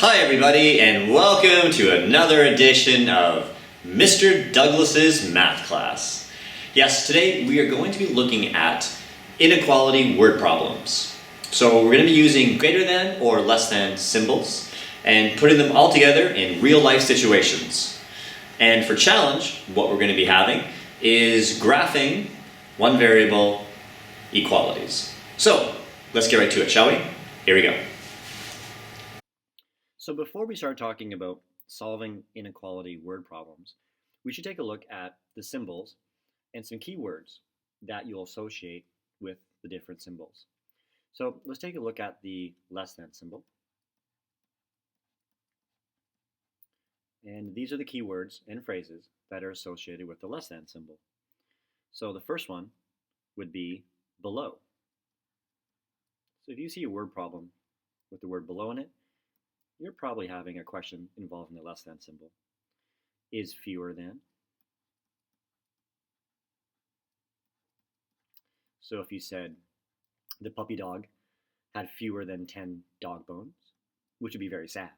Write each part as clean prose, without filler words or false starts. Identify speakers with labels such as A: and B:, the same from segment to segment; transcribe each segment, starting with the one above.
A: Hi everybody and welcome to another edition of Mr. Douglas's Math Class. Yes, today we are going to be looking at inequality word problems. So we're going to be using greater than or less than symbols and putting them all together in real life situations. And for challenge, what we're going to be having is graphing one variable equalities. So let's get right to it, shall we? Here we go. So before we start talking about solving inequality word problems, we should take a look at the symbols and some keywords that you'll associate with the different symbols. So let's take a look at the less than symbol. And these are the keywords and phrases that are associated with the less than symbol. So the first one would be below. So if you see a word problem with the word below in it, you're probably having a question involving the less than symbol. Is fewer than. So if you said the puppy dog had fewer than 10 dog bones, which would be very sad.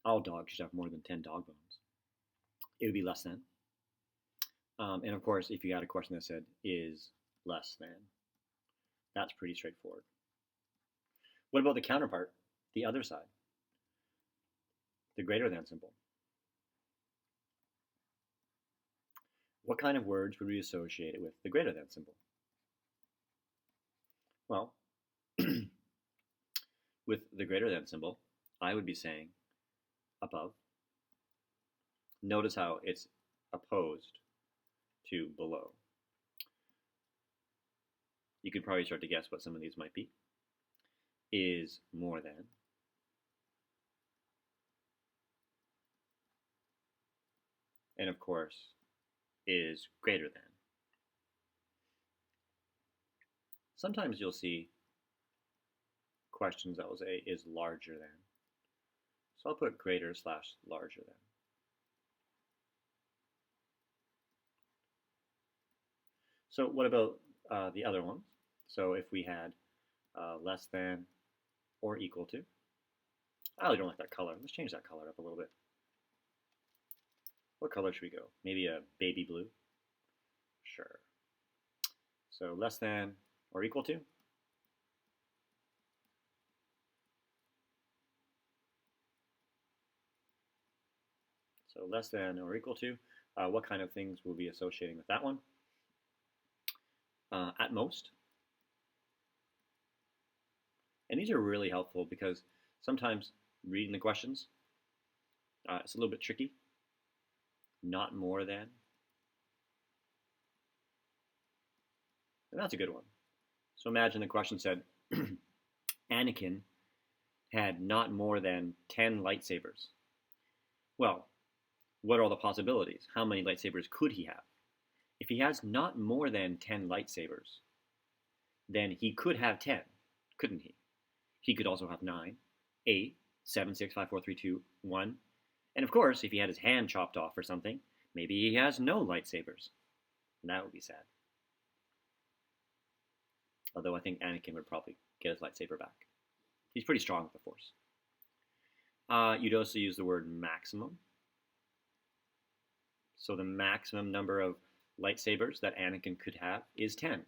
A: All dogs should have more than 10 dog bones. It would be less than. And of course, if you had a question that said is less than, that's pretty straightforward. What about the counterpart? The other side, the greater than symbol. What kind of words would we associate it with the greater than symbol? Well, with the greater than symbol, I would be saying above. Notice how it's opposed to below. You could probably start to guess what some of these might be. Is more than. And of course, is greater than. Sometimes you'll see questions that will say is larger than. So I'll put greater / larger than. So what about the other ones? So if we had less than or equal to. I really don't like that color. Let's change that color up a little bit. What color should we go? Maybe a baby blue? Sure. So less than or equal to. So less than or equal to. What kind of things we'll be associating with that one? At most. And these are really helpful because sometimes reading the questions, it's a little bit tricky. Not more than. And that's a good one. So imagine the question said, Anakin had not more than 10 lightsabers. Well, what are all the possibilities? How many lightsabers could he have? If he has not more than 10 lightsabers, then he could have 10, couldn't he? He could also have 9, 8, 7, 6, 5, 4, 3, 2, 1. And of course, if he had his hand chopped off or something, maybe he has no lightsabers. And that would be sad. Although I think Anakin would probably get his lightsaber back. He's pretty strong with the Force. You'd also use the word maximum. So the maximum number of lightsabers that Anakin could have is 10.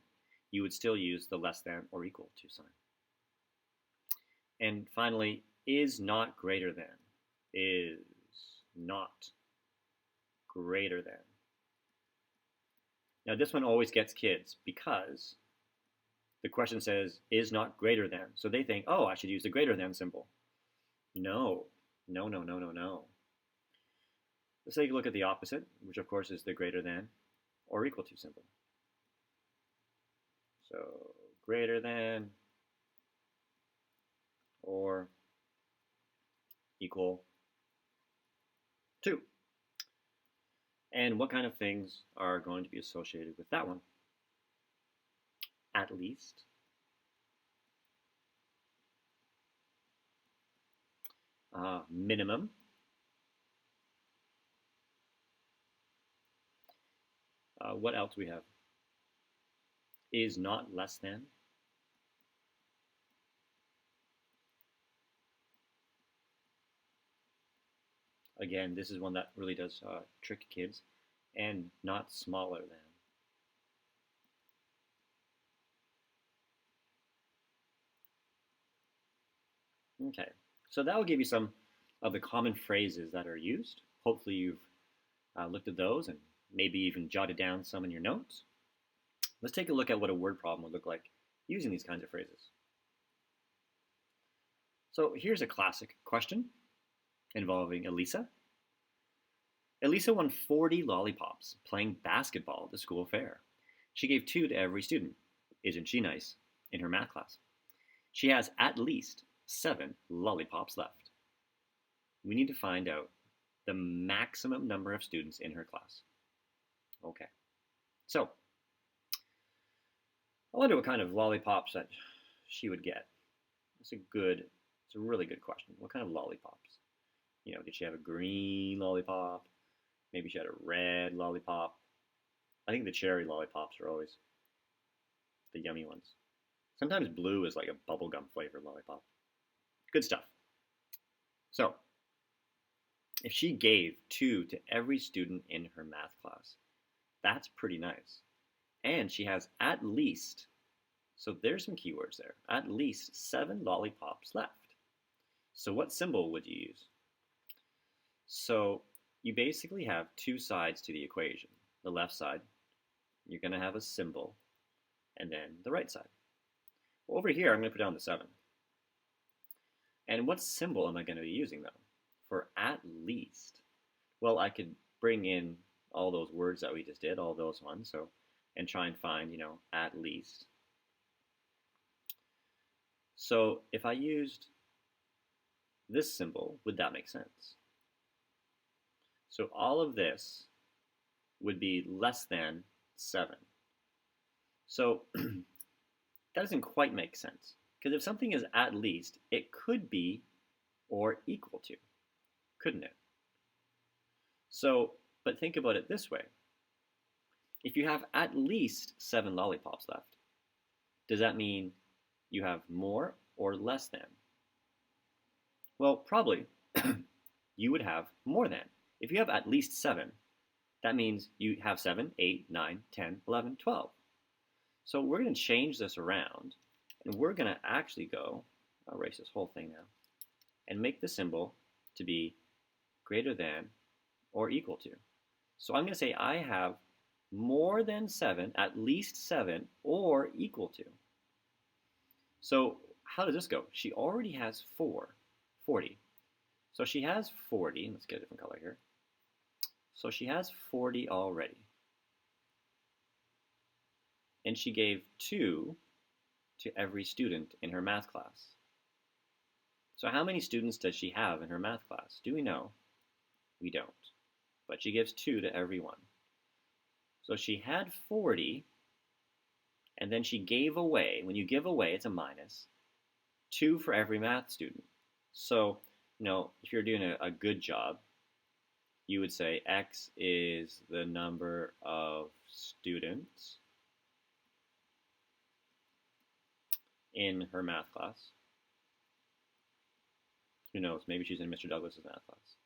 A: You would still use the less than or equal to sign. And finally, is not greater than. Is not greater than. Now this one always gets kids because the question says is not greater than. So they think, oh, I should use the greater than symbol. No. Let's take a look at the opposite, which of course is the greater than or equal to symbol. So greater than or equal to. And what kind of things are going to be associated with that one? At least. Minimum. What else we have? Is not less than. Again, this is one that really does trick kids, and not smaller than. Okay, so that will give you some of the common phrases that are used. Hopefully you've looked at those and maybe even jotted down some in your notes. Let's take a look at what a word problem would look like using these kinds of phrases. So here's a classic question involving Elisa. Elisa won 40 lollipops playing basketball at the school fair. She gave 2 to every student. Isn't she nice? In her math class. She has at least 7 lollipops left. We need to find out the maximum number of students in her class. Okay. So, I wonder what kind of lollipops that she would get. It's a really good question. What kind of lollipops? Did she have a green lollipop? Maybe she had a red lollipop. I think the cherry lollipops are always the yummy ones. Sometimes blue is like a bubblegum flavored lollipop. Good stuff. So, if she gave 2 to every student in her math class, that's pretty nice. And she has at least, so there's some keywords there, at least 7 lollipops left. So what symbol would you use? So you basically have 2 sides to the equation. The left side, you're going to have a symbol, and then the right side. Well, over here, I'm going to put down the 7. And what symbol am I going to be using, though, for at least? Well, I could bring in all those words that we just did, all those ones, and try and find, at least. So if I used this symbol, would that make sense? So all of this would be less than 7. So that doesn't quite make sense, because if something is at least, it could be or equal to, couldn't it? So, but think about it this way. If you have at least 7 lollipops left, does that mean you have more or less than? Well, probably you would have more than. If you have at least 7, that means you have 7, 8, 9, 10, 11, 12. So we're going to change this around, and we're going to actually go, I'll erase this whole thing now, and make the symbol to be greater than or equal to. So I'm going to say I have more than 7, at least 7, or equal to. So how does this go? She already has 40. So she has 40, let's get a different color here. So she has 40 already. And she gave 2 to every student in her math class. So how many students does she have in her math class? Do we know? We don't. But she gives 2 to everyone. So she had 40, and then she gave away, when you give away, it's a minus, 2 for every math student. So, if you're doing a good job, you would say X is the number of students in her math class. Who knows? Maybe she's in Mr. Douglas's math class.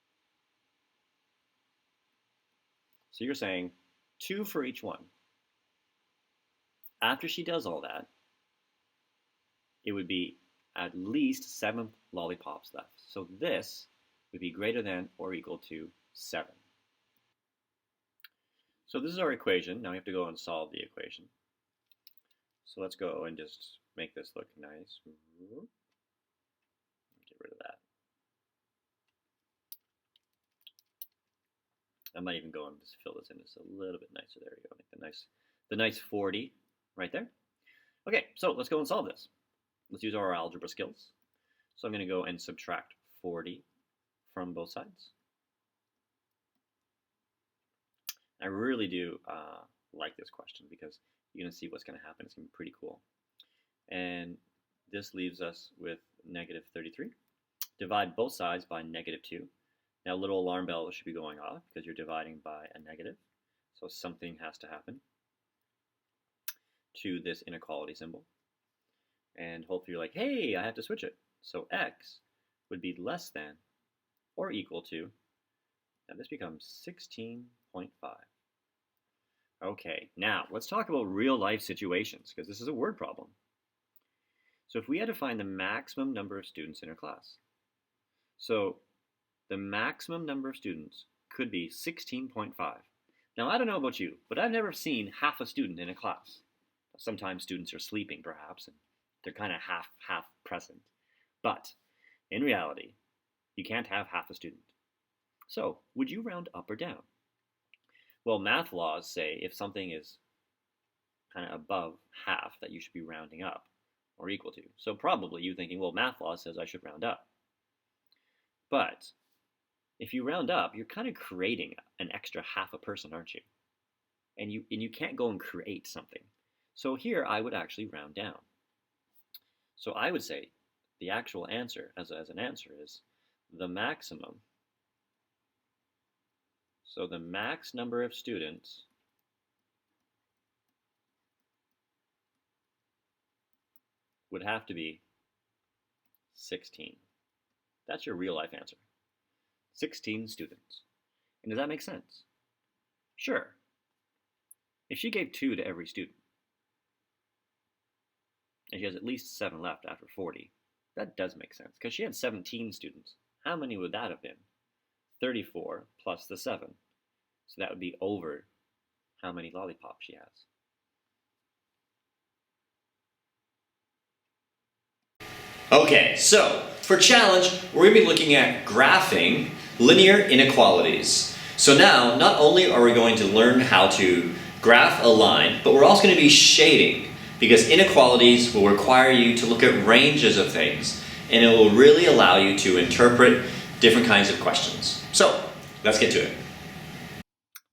A: So you're saying 2 for each one. After she does all that, it would be at least 7 lollipops left. So this would be greater than or equal to 7. So this is our equation. Now we have to go and solve the equation. So let's go and just make this look nice. Get rid of that. I might even go and just fill this in just a little bit nicer. There we go. Make the nice 40 right there. Okay, so let's go and solve this. Let's use our algebra skills. So I'm going to go and subtract 40 from both sides. I really do like this question because you're going to see what's going to happen. It's going to be pretty cool. And this leaves us with negative 33. Divide both sides by negative 2. Now, a little alarm bell should be going off because you're dividing by a negative. So something has to happen to this inequality symbol. And hopefully you're like, hey, I have to switch it. So x would be less than or equal to Now this becomes 16.5. Okay, now let's talk about real life situations because this is a word problem. So if we had to find the maximum number of students in our class, so the maximum number of students could be 16.5. Now I don't know about you, but I've never seen half a student in a class. Sometimes students are sleeping perhaps, and they're kind of half present. But in reality, you can't have half a student. So would you round up or down? Well, math laws say if something is kind of above half that you should be rounding up or equal to. So probably you thinking, well, math law says I should round up. But if you round up, you're kind of creating an extra half a person, aren't you? And you can't go and create something. So here I would actually round down. So I would say the actual answer as an answer is the maximum. So the max number of students would have to be 16. That's your real life answer. 16 students. And does that make sense? Sure. If she gave 2 to every student, and she has at least 7 left after 40, that does make sense, because she had 17 students. How many would that have been? 34 plus the 7. So that would be over how many lollipops she has.
B: Okay, so for challenge, we're going to be looking at graphing linear inequalities. So now, not only are we going to learn how to graph a line, but we're also going to be shading, because inequalities will require you to look at ranges of things, and it will really allow you to interpret different kinds of questions. So, let's get to it.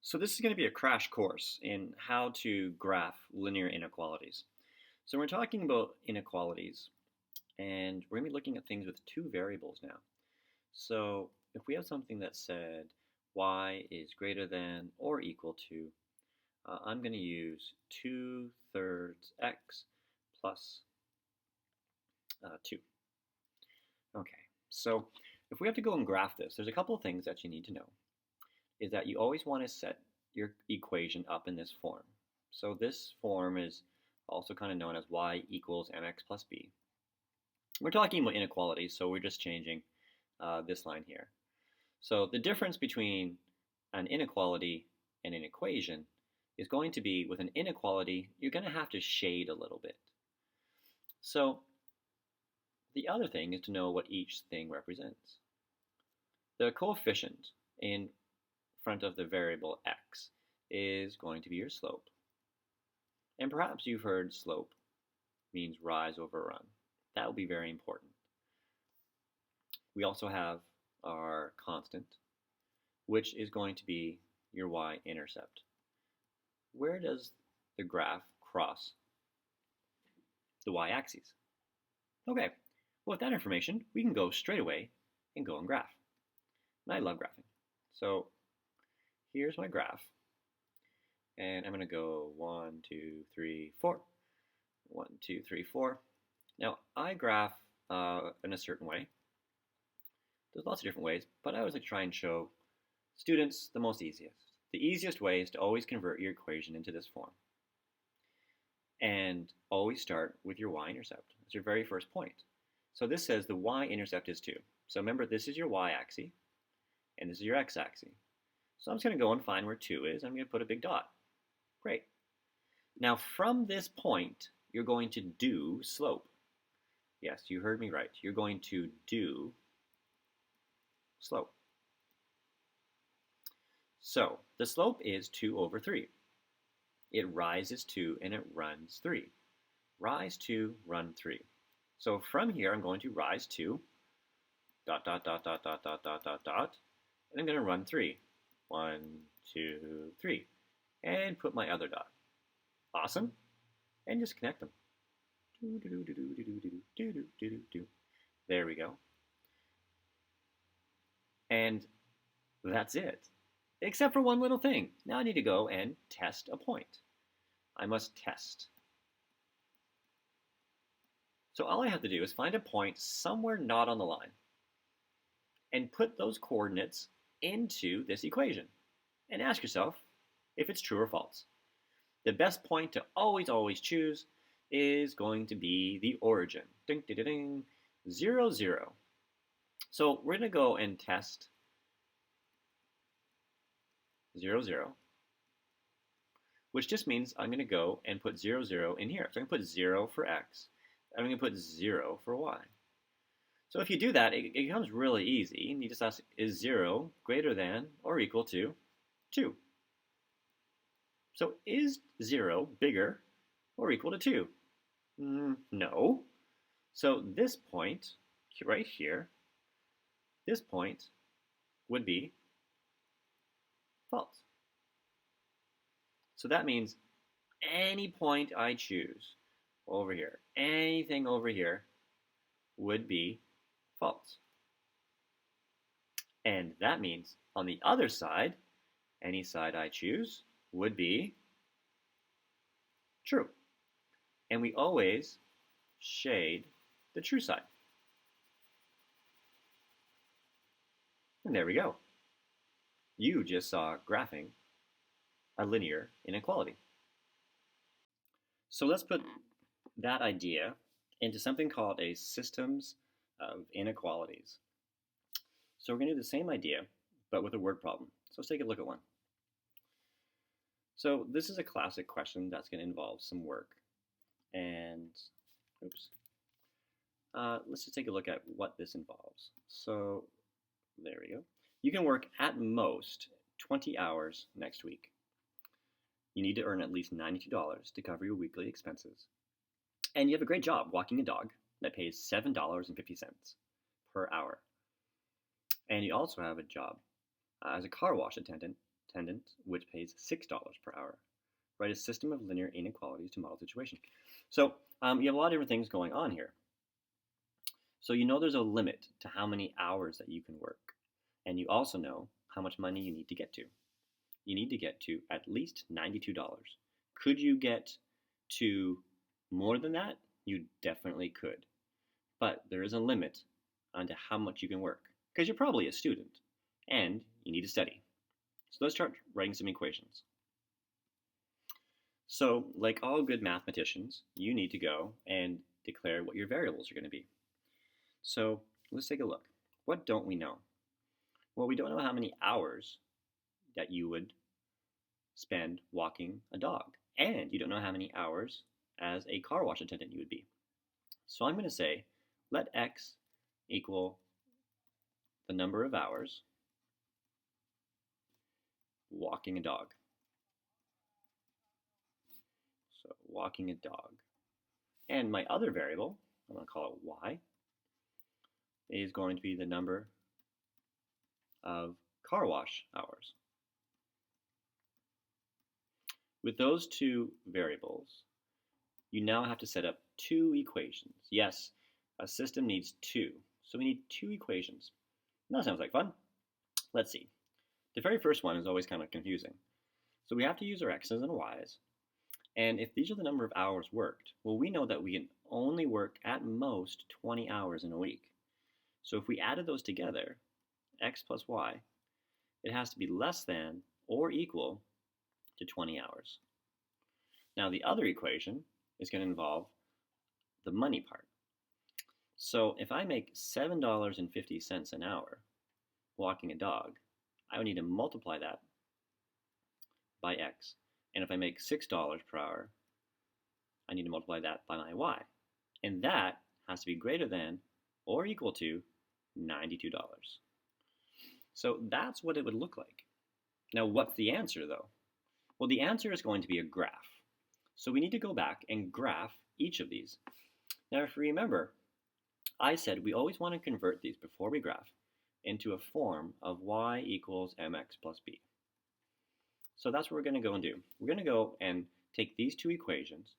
A: So this is going to be a crash course in how to graph linear inequalities. So we're talking about inequalities, and we're going to be looking at things with 2 variables now. So if we have something that said y is greater than or equal to, I'm going to use 2/3 x plus 2. Okay, so if we have to go and graph this, there's a couple of things that you need to know. Is that you always want to set your equation up in this form. So this form is also kind of known as y equals mx plus b. We're talking about inequalities, so we're just changing this line here. So the difference between an inequality and an equation is going to be, with an inequality, you're going to have to shade a little bit. So the other thing is to know what each thing represents. The coefficient in front of the variable x is going to be your slope. And perhaps you've heard slope means rise over run. That will be very important. We also have our constant, which is going to be your y-intercept. Where does the graph cross the y-axis? Okay, well, with that information, we can go straight away and go and graph. And I love graphing. So here's my graph, and I'm going to go 1, 2, 3, 4. 1, 2, 3, 4. Now I graph in a certain way. There's lots of different ways, but I always like to try and show students the most easiest. The easiest way is to always convert your equation into this form, and always start with your y-intercept. It's your very first point. So this says the y-intercept is 2. So remember, this is your y-axis, and this is your x-axis. So I'm just going to go and find where 2 is. I'm going to put a big dot. Great. Now from this point, you're going to do slope. Yes, you heard me right. You're going to do slope. So the slope is 2 over 3. It rises 2 and it runs 3. Rise 2, run 3. So from here, I'm going to rise 2, dot, dot, dot, dot, dot, dot, dot, dot, dot, and I'm going to run 3. 1, 2, 3, and put my other dot. Awesome. And just connect them. There we go. And that's it. Except for one little thing. Now I need to go and test a point. I must test. So all I have to do is find a point somewhere not on the line and put those coordinates into this equation and ask yourself if it's true or false. The best point to always choose is going to be the origin. Ding, ding, ding, ding. 0, 0. So we're going to go and test 0, 0, which just means I'm going to go and put 0, 0 in here. So I'm going to put 0 for x, and I'm going to put 0 for y. So if you do that, it becomes really easy. And you just ask, is 0 greater than or equal to 2? So is 0 bigger or equal to 2? No. So this point right here, this point would be false. So that means any point I choose over here, anything over here, would be false. And that means on the other side, any side I choose would be true. And we always shade the true side. And there we go. You just saw graphing a linear inequality. So let's put that idea into something called a systems of inequalities. So we're going to do the same idea, but with a word problem. So let's take a look at one. So this is a classic question that's going to involve some work. And, let's just take a look at what this involves. So there we go. You can work at most 20 hours next week. You need to earn at least $92 to cover your weekly expenses. And you have a great job walking a dog that pays $7.50 per hour. And you also have a job as a car wash attendant, which pays $6 per hour. Write a system of linear inequalities to model situation. So you have a lot of different things going on here. So you know there's a limit to how many hours that you can work. And you also know how much money you need to get to. You need to get to at least $92. Could you get to more than that? You definitely could. But there is a limit onto how much you can work, because you're probably a student and you need to study. So let's start writing some equations. So like all good mathematicians, you need to go and declare what your variables are going to be. So let's take a look. What don't we know? Well, we don't know how many hours that you would spend walking a dog. And you don't know how many hours as a car wash attendant you would be. So I'm going to say, let x equal the number of hours walking a dog. So walking a dog. And my other variable, I'm going to call it y, is going to be the number of car wash hours. With those two variables, you now have to set up two equations. Yes, a system needs two. So we need two equations. That sounds like fun. Let's see. The very first one is always kind of confusing. So we have to use our x's and y's. And if these are the number of hours worked, well, we know that we can only work at most 20 hours in a week. So if we added those together, x plus y, it has to be less than or equal to 20 hours. Now the other equation is going to involve the money part. So if I make $7.50 an hour walking a dog, I would need to multiply that by x. And if I make $6 per hour, I need to multiply that by my y. And that has to be greater than or equal to $92. So that's what it would look like. Now, what's the answer, though? Well, the answer is going to be a graph. So we need to go back and graph each of these. Now, if you remember, I said we always want to convert these before we graph into a form of y equals mx plus b. So that's what we're going to go and do. We're going to go and take these two equations,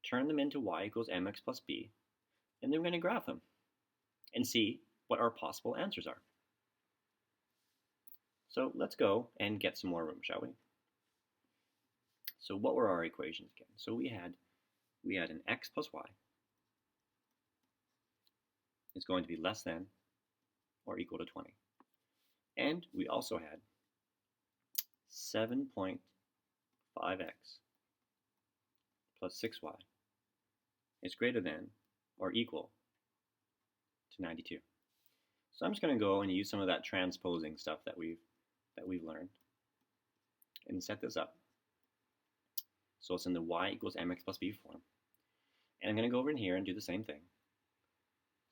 A: turn them into y equals mx plus b, and then we're going to graph them and see what our possible answers are. So let's go and get some more room, shall we? So what were our equations again? So we had an x plus y is going to be less than or equal to 20. And we also had 7.5x plus 6y is greater than or equal to 92. So I'm just going to go and use some of that transposing stuff that we've learned and set this up. So it's in the y equals mx plus b form. And I'm going to go over in here and do the same thing.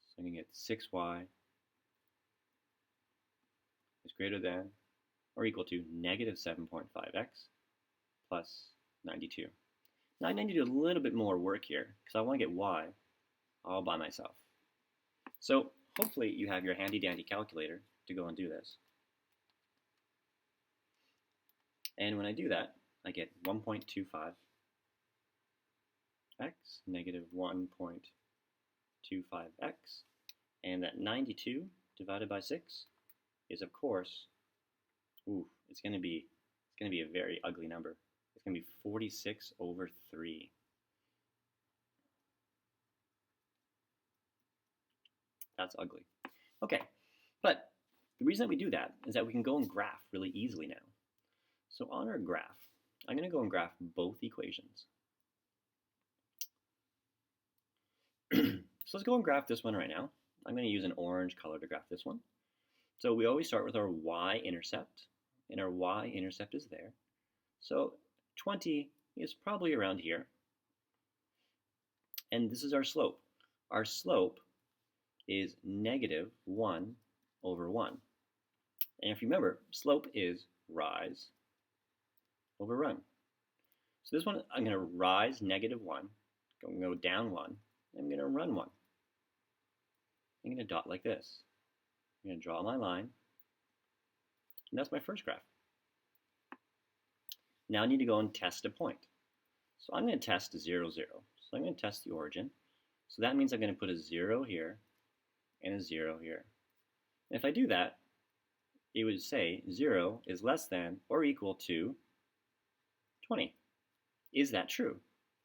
A: So I'm going to get 6y is greater than or equal to negative 7.5x plus 92. Now I need to do a little bit more work here because I want to get y all by myself. So hopefully you have your handy dandy calculator to go and do this. And when I do that, I get 1.25x negative 1.25x, and that 92 divided by 6 is, of course, it's going to be a very ugly number. It's going to be 46 over 3. That's ugly. Okay, but the reason that we do that is that we can go and graph really easily now. So on our graph, I'm going to go and graph both equations. So let's go and graph this one right now. I'm going to use an orange color to graph this one. So we always start with our y-intercept, and our y-intercept is there. So 20 is probably around here. And this is our slope. Our slope is negative 1 over 1. And if you remember, slope is rise over run. So this one, I'm going to rise negative 1, I'm going to go down 1, I'm going to run 1. I'm going to dot like this. I'm going to draw my line, and that's my first graph. Now I need to go and test a point. So I'm going to test 0, 0. So I'm going to test the origin. So that means I'm going to put a 0 here and a 0 here. And if I do that, it would say 0 is less than or equal to 20. Is that true?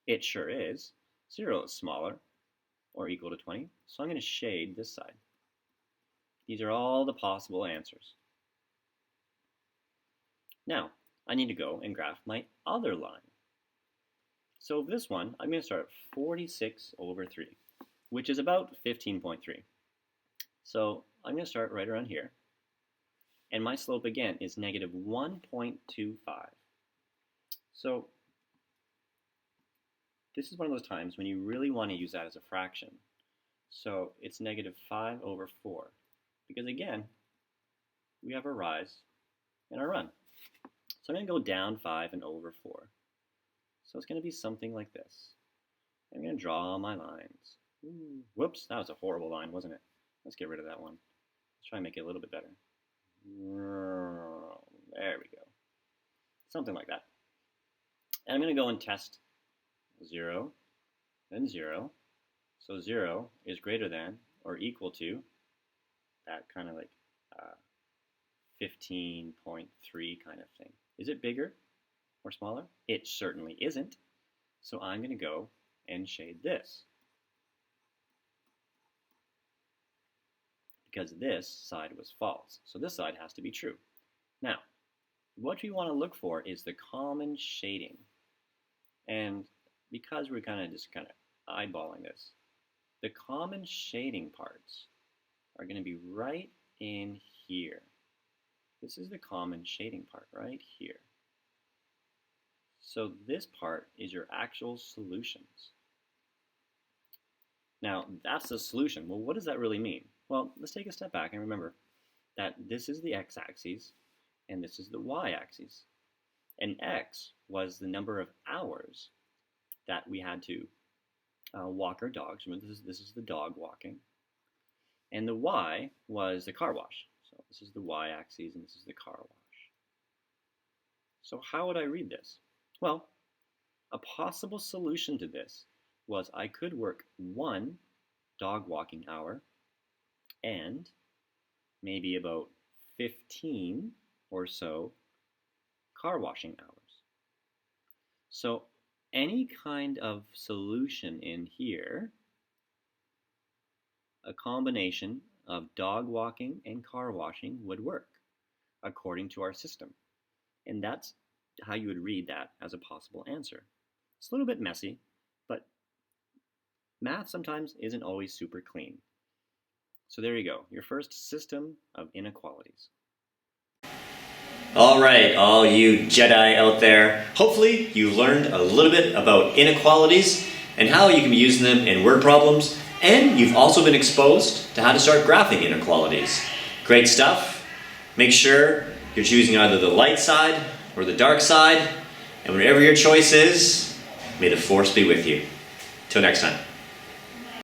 A: It sure is. 0 is smaller or equal to 20. So I'm going to shade this side. These are all the possible answers. Now, I need to go and graph my other line. So this one, I'm going to start at 46 over 3, which is about 15.3. So I'm going to start right around here. And my slope, again, is negative 1.25. So this is one of those times when you really want to use that as a fraction. So it's negative 5 over 4. Because again, we have our rise and our run. So I'm going to go down 5 and over 4. So it's going to be something like this. I'm going to draw my lines. Whoops, that was a horrible line, wasn't it? Let's get rid of that one. Let's try and make it a little bit better. There we go. Something like that. And I'm going to go and test 0, then 0. So 0 is greater than or equal to that kind of like 15.3 kind of thing. Is it bigger or smaller? It certainly isn't. So I'm going to go and shade this. Because this side was false. So this side has to be true. Now, what we want to look for is the common shading. And because we're kind of eyeballing this, the common shading parts are going to be right in here. This is the common shading part right here. So this part is your actual solutions. Now, that's the solution. Well, what does that really mean? Well, let's take a step back and remember that this is the x-axis and this is the y-axis. And x was the number of hours that we had to walk our dogs. Remember, this is the dog walking. And the y was the car wash. So this is the y-axis and this is the car wash. So how would I read this? Well, a possible solution to this was I could work 1 dog walking hour and maybe about 15 or so car washing hours. So any kind of solution in here, a combination of dog walking and car washing would work. according to our system. And that's how you would read that as a possible answer. It's a little bit messy, but math sometimes isn't always super clean. So there you go, your first system of inequalities.
B: All right, all you Jedi out there, hopefully you learned a little bit about inequalities and how you can be using them in word problems, and you've also been exposed to how to start graphing inequalities. Great stuff. Make sure you're choosing either the light side or the dark side, and whatever your choice is, may the force be with you. Till next time.